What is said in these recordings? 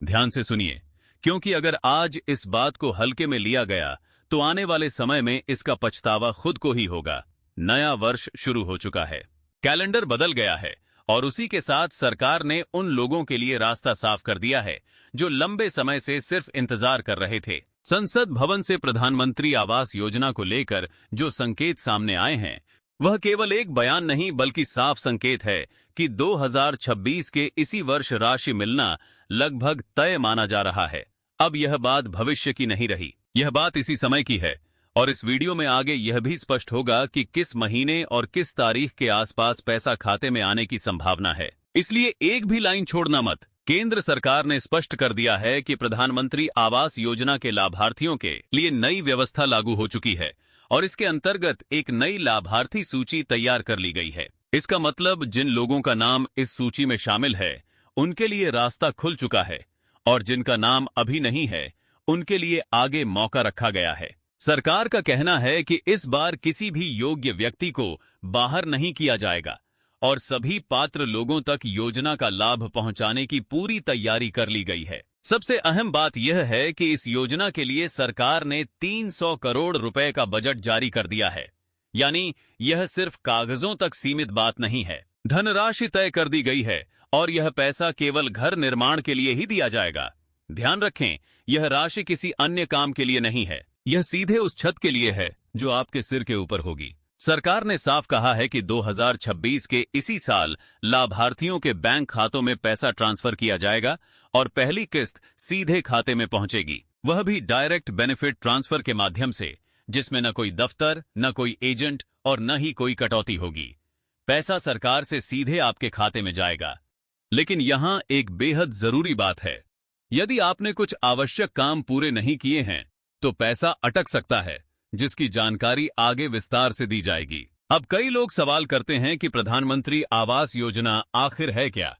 ध्यान से सुनिए, क्योंकि अगर आज इस बात को हल्के में लिया गया तो आने वाले समय में इसका पछतावा खुद को ही होगा। नया वर्ष शुरू हो चुका है, कैलेंडर बदल गया है और उसी के साथ सरकार ने उन लोगों के लिए रास्ता साफ कर दिया है जो लंबे समय से सिर्फ इंतजार कर रहे थे। संसद भवन से प्रधानमंत्री आवास योजना को लेकर जो संकेत सामने आए हैं, वह केवल एक बयान नहीं बल्कि साफ संकेत है कि 2026 के इसी वर्ष राशि मिलना लगभग तय माना जा रहा है। अब यह बात भविष्य की नहीं रही, यह बात इसी समय की है। और इस वीडियो में आगे यह भी स्पष्ट होगा कि किस महीने और किस तारीख के आसपास पैसा खाते में आने की संभावना है, इसलिए एक भी लाइन छोड़ना मत। केंद्र सरकार ने स्पष्ट कर दिया है कि प्रधानमंत्री आवास योजना के लाभार्थियों के लिए नई व्यवस्था लागू हो चुकी है और इसके अंतर्गत एक नई लाभार्थी सूची तैयार कर ली गई है। इसका मतलब जिन लोगों का नाम इस सूची में शामिल है उनके लिए रास्ता खुल चुका है और जिनका नाम अभी नहीं है उनके लिए आगे मौका रखा गया है। सरकार का कहना है कि इस बार किसी भी योग्य व्यक्ति को बाहर नहीं किया जाएगा और सभी पात्र लोगों तक योजना का लाभ पहुंचाने की पूरी तैयारी कर ली गई है। सबसे अहम बात यह है कि इस योजना के लिए सरकार ने 300 करोड़ रुपए का बजट जारी कर दिया है, यानी यह सिर्फ कागजों तक सीमित बात नहीं है। धनराशि तय कर दी गई है और यह पैसा केवल घर निर्माण के लिए ही दिया जाएगा। ध्यान रखें, यह राशि किसी अन्य काम के लिए नहीं है, यह सीधे उस छत के लिए है जो आपके सिर के ऊपर होगी। सरकार ने साफ कहा है कि 2026 के इसी साल लाभार्थियों के बैंक खातों में पैसा ट्रांसफर किया जाएगा और पहली किस्त सीधे खाते में पहुंचेगी, वह भी डायरेक्ट बेनिफिट ट्रांसफर के माध्यम से, जिसमें न कोई दफ्तर, न कोई एजेंट और न ही कोई कटौती होगी। पैसा सरकार से सीधे आपके खाते में जाएगा। लेकिन यहां एक बेहद जरूरी बात है, यदि आपने कुछ आवश्यक काम पूरे नहीं किए हैं तो पैसा अटक सकता है, जिसकी जानकारी आगे विस्तार से दी जाएगी। अब कई लोग सवाल करते हैं कि प्रधानमंत्री आवास योजना आखिर है क्या?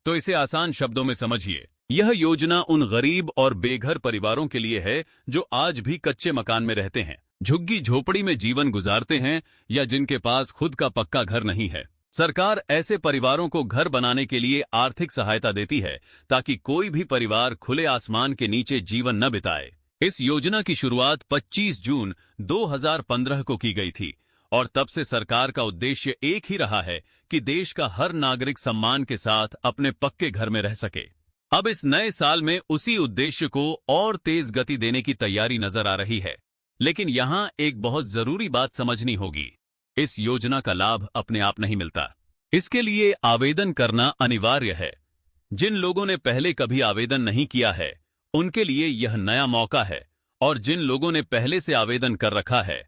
तो इसे आसान शब्दों में समझिए, यह योजना उन गरीब और बेघर परिवारों के लिए है जो आज भी कच्चे मकान में रहते हैं, झुग्गी झोपड़ी में जीवन गुजारते हैं या जिनके पास खुद का पक्का घर नहीं है। सरकार ऐसे परिवारों को घर बनाने के लिए आर्थिक सहायता देती है ताकि कोई भी परिवार खुले आसमान के नीचे जीवन न बिताए। इस योजना की शुरुआत 25 जून 2015 को की गई थी और तब से सरकार का उद्देश्य एक ही रहा है कि देश का हर नागरिक सम्मान के साथ अपने पक्के घर में रह सके। अब इस नए साल में उसी उद्देश्य को और तेज गति देने की तैयारी नजर आ रही है। लेकिन यहां एक बहुत जरूरी बात समझनी होगी, इस योजना का लाभ अपने आप नहीं मिलता, इसके लिए आवेदन करना अनिवार्य है। जिन लोगों ने पहले कभी आवेदन नहीं किया है उनके लिए यह नया मौका है और जिन लोगों ने पहले से आवेदन कर रखा है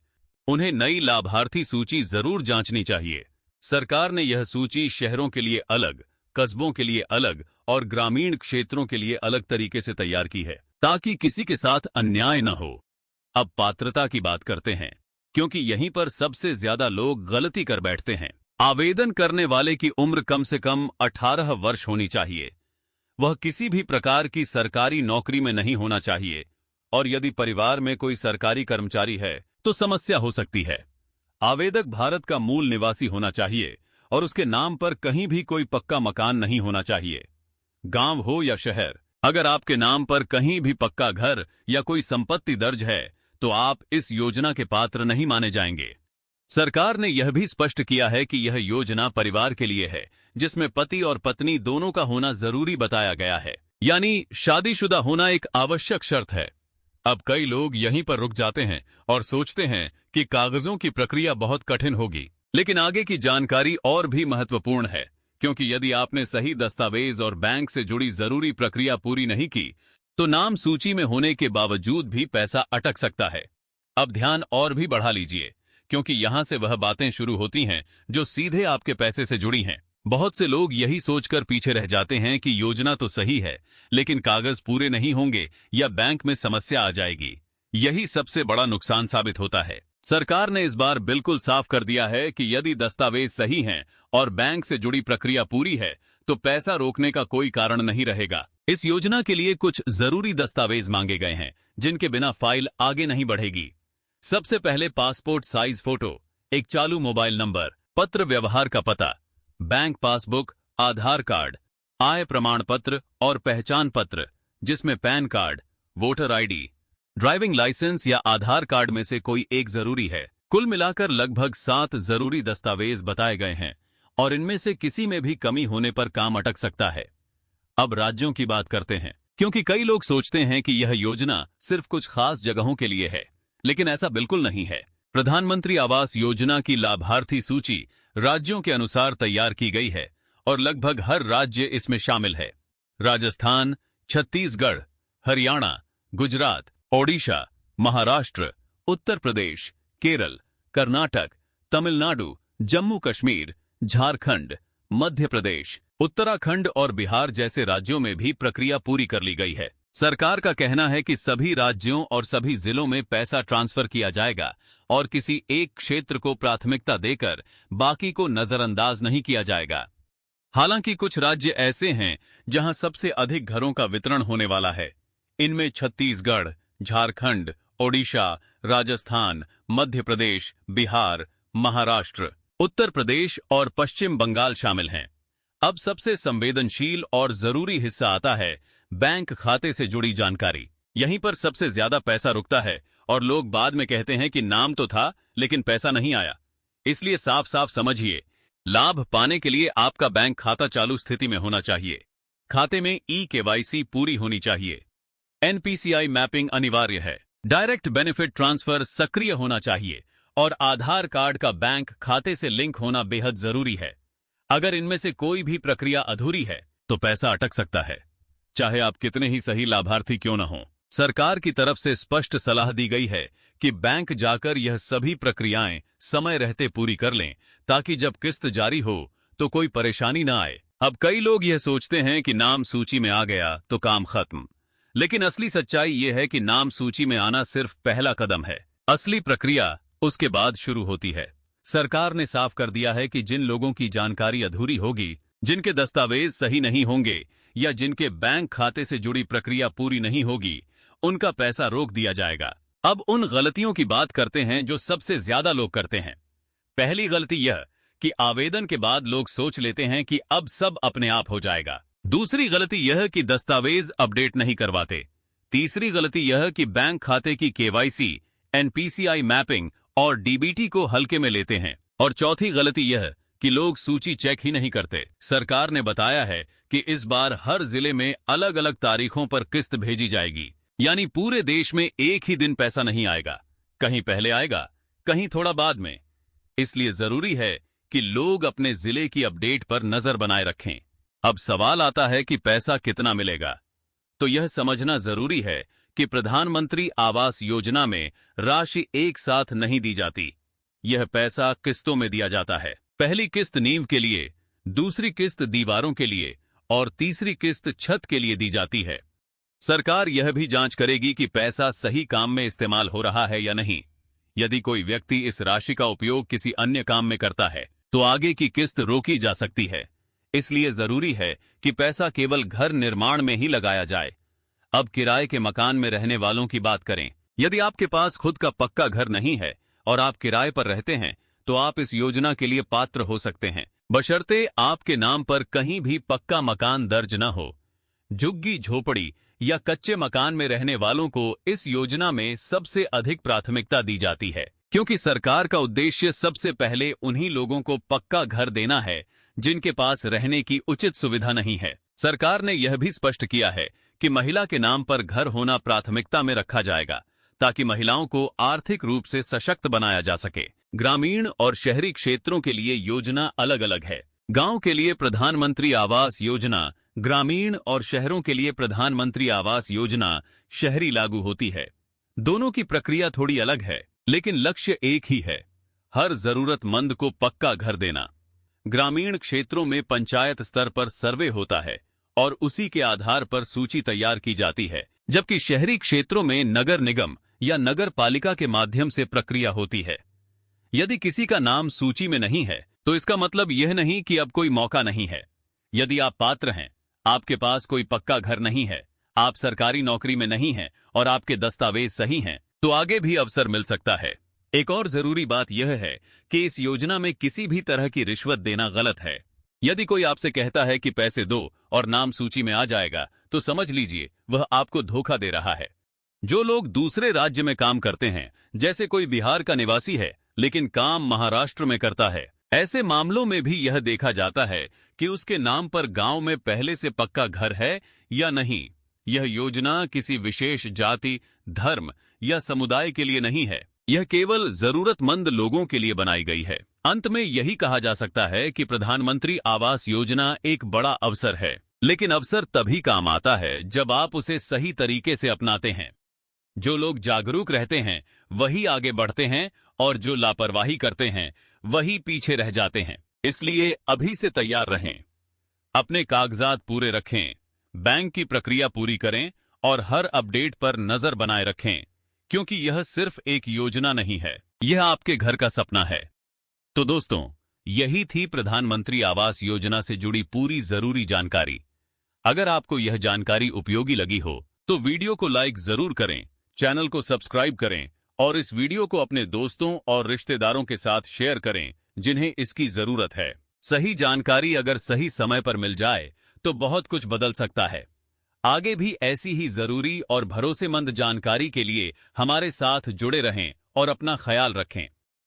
उन्हें नई लाभार्थी सूची जरूर जांचनी चाहिए। सरकार ने यह सूची शहरों के लिए अलग, कस्बों के लिए अलग और ग्रामीण क्षेत्रों के लिए अलग तरीके से तैयार की है ताकि किसी के साथ अन्याय न हो। अब पात्रता की बात करते हैं, क्योंकि यहीं पर सबसे ज्यादा लोग गलती कर बैठते हैं। आवेदन करने वाले की उम्र कम से कम 18 वर्ष होनी चाहिए, वह किसी भी प्रकार की सरकारी नौकरी में नहीं होना चाहिए और यदि परिवार में कोई सरकारी कर्मचारी है तो समस्या हो सकती है। आवेदक भारत का मूल निवासी होना चाहिए और उसके नाम पर कहीं भी कोई पक्का मकान नहीं होना चाहिए, गांव हो या शहर। अगर आपके नाम पर कहीं भी पक्का घर या कोई संपत्ति दर्ज है तो आप इस योजना के पात्र नहीं माने जाएंगे। सरकार ने यह भी स्पष्ट किया है कि यह योजना परिवार के लिए है जिसमें पति और पत्नी दोनों का होना जरूरी बताया गया है, यानी शादीशुदा होना एक आवश्यक शर्त है। अब कई लोग यहीं पर रुक जाते हैं और सोचते हैं कि कागजों की प्रक्रिया बहुत कठिन होगी, लेकिन आगे की जानकारी और भी महत्वपूर्ण है, क्योंकि यदि आपने सही दस्तावेज और बैंक से जुड़ी जरूरी प्रक्रिया पूरी नहीं की तो नाम सूची में होने के बावजूद भी पैसा अटक सकता है। अब ध्यान और भी बढ़ा लीजिए, क्योंकि यहां से वह बातें शुरू होती हैं जो सीधे आपके पैसे से जुड़ी हैं। बहुत से लोग यही सोचकर पीछे रह जाते हैं कि योजना तो सही है लेकिन कागज पूरे नहीं होंगे या बैंक में समस्या आ जाएगी। यही सबसे बड़ा नुकसान साबित होता है। सरकार ने इस बार बिल्कुल साफ कर दिया है कि यदि दस्तावेज सही हैं और बैंक से जुड़ी प्रक्रिया पूरी है तो पैसा रोकने का कोई कारण नहीं रहेगा। इस योजना के लिए कुछ जरूरी दस्तावेज मांगे गए हैं जिनके बिना फाइल आगे नहीं बढ़ेगी। सबसे पहले पासपोर्ट साइज फोटो, एक चालू मोबाइल नंबर, पत्र व्यवहार का पता, बैंक पासबुक, आधार कार्ड, आय प्रमाण पत्र और पहचान पत्र, जिसमें PAN card, voter ID, driving licence या आधार कार्ड में से कोई एक जरूरी है। कुल मिलाकर लगभग 7 जरूरी दस्तावेज बताए गए हैं और इनमें से किसी में भी कमी होने पर काम अटक सकता है। अब राज्यों की बात करते हैं, क्योंकि कई लोग सोचते हैं कि यह योजना सिर्फ कुछ खास जगहों के लिए है, लेकिन ऐसा बिल्कुल नहीं है। प्रधानमंत्री आवास योजना की लाभार्थी सूची राज्यों के अनुसार तैयार की गई है और लगभग हर राज्य इसमें शामिल है। राजस्थान, छत्तीसगढ़, हरियाणा, गुजरात, ओडिशा, महाराष्ट्र, उत्तर प्रदेश, केरल, कर्नाटक, तमिलनाडु, जम्मू कश्मीर, झारखंड, मध्य प्रदेश, उत्तराखंड और बिहार जैसे राज्यों में भी प्रक्रिया पूरी कर ली गई है। सरकार का कहना है कि सभी राज्यों और सभी जिलों में पैसा ट्रांसफर किया जाएगा और किसी एक क्षेत्र को प्राथमिकता देकर बाकी को नजरअंदाज नहीं किया जाएगा। हालांकि कुछ राज्य ऐसे हैं जहां सबसे अधिक घरों का वितरण होने वाला है। इनमें छत्तीसगढ़, झारखंड, ओडिशा, राजस्थान, मध्य प्रदेश, बिहार, महाराष्ट्र, उत्तर प्रदेश और पश्चिम बंगाल शामिल हैं। अब सबसे संवेदनशील और जरूरी हिस्सा आता है, बैंक खाते से जुड़ी जानकारी। यहीं पर सबसे ज्यादा पैसा रुकता है और लोग बाद में कहते हैं कि नाम तो था लेकिन पैसा नहीं आया। इसलिए साफ साफ समझिए, लाभ पाने के लिए आपका बैंक खाता चालू स्थिति में होना चाहिए। खाते में ई-केवाईसी पूरी होनी चाहिए। एनपीसीआई मैपिंग अनिवार्य है। डायरेक्ट बेनिफिट ट्रांसफर सक्रिय होना चाहिए और आधार कार्ड का बैंक खाते से लिंक होना बेहद जरूरी है। अगर इनमें से कोई भी प्रक्रिया अधूरी है तो पैसा अटक सकता है, चाहे आप कितने ही सही लाभार्थी क्यों न हों। सरकार की तरफ से स्पष्ट सलाह दी गई है कि बैंक जाकर यह सभी प्रक्रियाएं समय रहते पूरी कर लें, ताकि जब किस्त जारी हो तो कोई परेशानी न आए। अब कई लोग यह सोचते हैं कि नाम सूची में आ गया तो काम खत्म, लेकिन असली सच्चाई यह है कि नाम सूची में आना सिर्फ पहला कदम है। असली प्रक्रिया उसके बाद शुरू होती है। सरकार ने साफ कर दिया है कि जिन लोगों की जानकारी अधूरी होगी, जिनके दस्तावेज सही नहीं होंगे या जिनके बैंक खाते से जुड़ी प्रक्रिया पूरी नहीं होगी, उनका पैसा रोक दिया जाएगा। अब उन गलतियों की बात करते हैं जो सबसे ज्यादा लोग करते हैं। पहली गलती यह कि आवेदन के बाद लोग सोच लेते हैं कि अब सब अपने आप हो जाएगा। दूसरी गलती यह कि दस्तावेज अपडेट नहीं करवाते। तीसरी गलती यह कि बैंक खाते की केवाईसी, एनपीसीआई मैपिंग और डीबीटी को हल्के में लेते हैं। और चौथी गलती यह कि लोग सूची चेक ही नहीं करते। सरकार ने बताया है कि इस बार हर जिले में अलग अलग तारीखों पर किस्त भेजी जाएगी, यानी पूरे देश में एक ही दिन पैसा नहीं आएगा, कहीं पहले आएगा, कहीं थोड़ा बाद में। इसलिए जरूरी है कि लोग अपने जिले की अपडेट पर नजर बनाए रखें। अब सवाल आता है कि पैसा कितना मिलेगा। तो यह समझना जरूरी है कि प्रधानमंत्री आवास योजना में राशि एक साथ नहीं दी जाती। यह पैसा किस्तों में दिया जाता है। पहली किस्त नींव के लिए, दूसरी किस्त दीवारों के लिए और तीसरी किस्त छत के लिए दी जाती है। सरकार यह भी जांच करेगी कि पैसा सही काम में इस्तेमाल हो रहा है या नहीं। यदि कोई व्यक्ति इस राशि का उपयोग किसी अन्य काम में करता है तो आगे की किस्त रोकी जा सकती है। इसलिए जरूरी है कि पैसा केवल घर निर्माण में ही लगाया जाए। अब किराए के मकान में रहने वालों की बात करें। यदि आपके पास खुद का पक्का घर नहीं है और आप किराए पर रहते हैं तो आप इस योजना के लिए पात्र हो सकते हैं, बशर्ते आपके नाम पर कहीं भी पक्का मकान दर्ज न हो। झुग्गी झोपड़ी या कच्चे मकान में रहने वालों को इस योजना में सबसे अधिक प्राथमिकता दी जाती है, क्योंकि सरकार का उद्देश्य सबसे पहले उन्हीं लोगों को पक्का घर देना है जिनके पास रहने की उचित सुविधा नहीं है। सरकार ने यह भी स्पष्ट किया है कि महिला के नाम पर घर होना प्राथमिकता में रखा जाएगा, ताकि महिलाओं को आर्थिक रूप से सशक्त बनाया जा सके। ग्रामीण और शहरी क्षेत्रों के लिए योजना अलग अलग है। गांव के लिए प्रधानमंत्री आवास योजना ग्रामीण और शहरों के लिए प्रधानमंत्री आवास योजना शहरी लागू होती है। दोनों की प्रक्रिया थोड़ी अलग है, लेकिन लक्ष्य एक ही है, हर जरूरतमंद को पक्का घर देना। ग्रामीण क्षेत्रों में पंचायत स्तर पर सर्वे होता है और उसी के आधार पर सूची तैयार की जाती है, जबकि शहरी क्षेत्रों में नगर निगम या नगर पालिका के माध्यम से प्रक्रिया होती है। यदि किसी का नाम सूची में नहीं है तो इसका मतलब यह नहीं कि अब कोई मौका नहीं है। यदि आप पात्र हैं, आपके पास कोई पक्का घर नहीं है, आप सरकारी नौकरी में नहीं हैं और आपके दस्तावेज सही हैं, तो आगे भी अवसर मिल सकता है। एक और जरूरी बात यह है कि इस योजना में किसी भी तरह की रिश्वत देना गलत है। यदि कोई आपसे कहता है कि पैसे दो और नाम सूची में आ जाएगा, तो समझ लीजिए वह आपको धोखा दे रहा है। जो लोग दूसरे राज्य में काम करते हैं, जैसे कोई बिहार का निवासी है लेकिन काम महाराष्ट्र में करता है, ऐसे मामलों में भी यह देखा जाता है कि उसके नाम पर गांव में पहले से पक्का घर है या नहीं। यह योजना किसी विशेष जाति, धर्म या समुदाय के लिए नहीं है, यह केवल जरूरतमंद लोगों के लिए बनाई गई है। अंत में यही कहा जा सकता है कि प्रधानमंत्री आवास योजना एक बड़ा अवसर है, लेकिन अवसर तभी काम आता है जब आप उसे सही तरीके से अपनाते हैं। जो लोग जागरूक रहते हैं वही आगे बढ़ते हैं और जो लापरवाही करते हैं वही पीछे रह जाते हैं। इसलिए अभी से तैयार रहें, अपने कागजात पूरे रखें, बैंक की प्रक्रिया पूरी करें और हर अपडेट पर नजर बनाए रखें, क्योंकि यह सिर्फ एक योजना नहीं है, यह आपके घर का सपना है। तो दोस्तों, यही थी प्रधानमंत्री आवास योजना से जुड़ी पूरी जरूरी जानकारी। अगर आपको यह जानकारी उपयोगी लगी हो तो वीडियो को लाइक जरूर करें, चैनल को सब्सक्राइब करें और इस वीडियो को अपने दोस्तों और रिश्तेदारों के साथ शेयर करें जिन्हें इसकी जरूरत है। सही जानकारी अगर सही समय पर मिल जाए तो बहुत कुछ बदल सकता है। आगे भी ऐसी ही जरूरी और भरोसेमंद जानकारी के लिए हमारे साथ जुड़े रहें और अपना ख्याल रखें।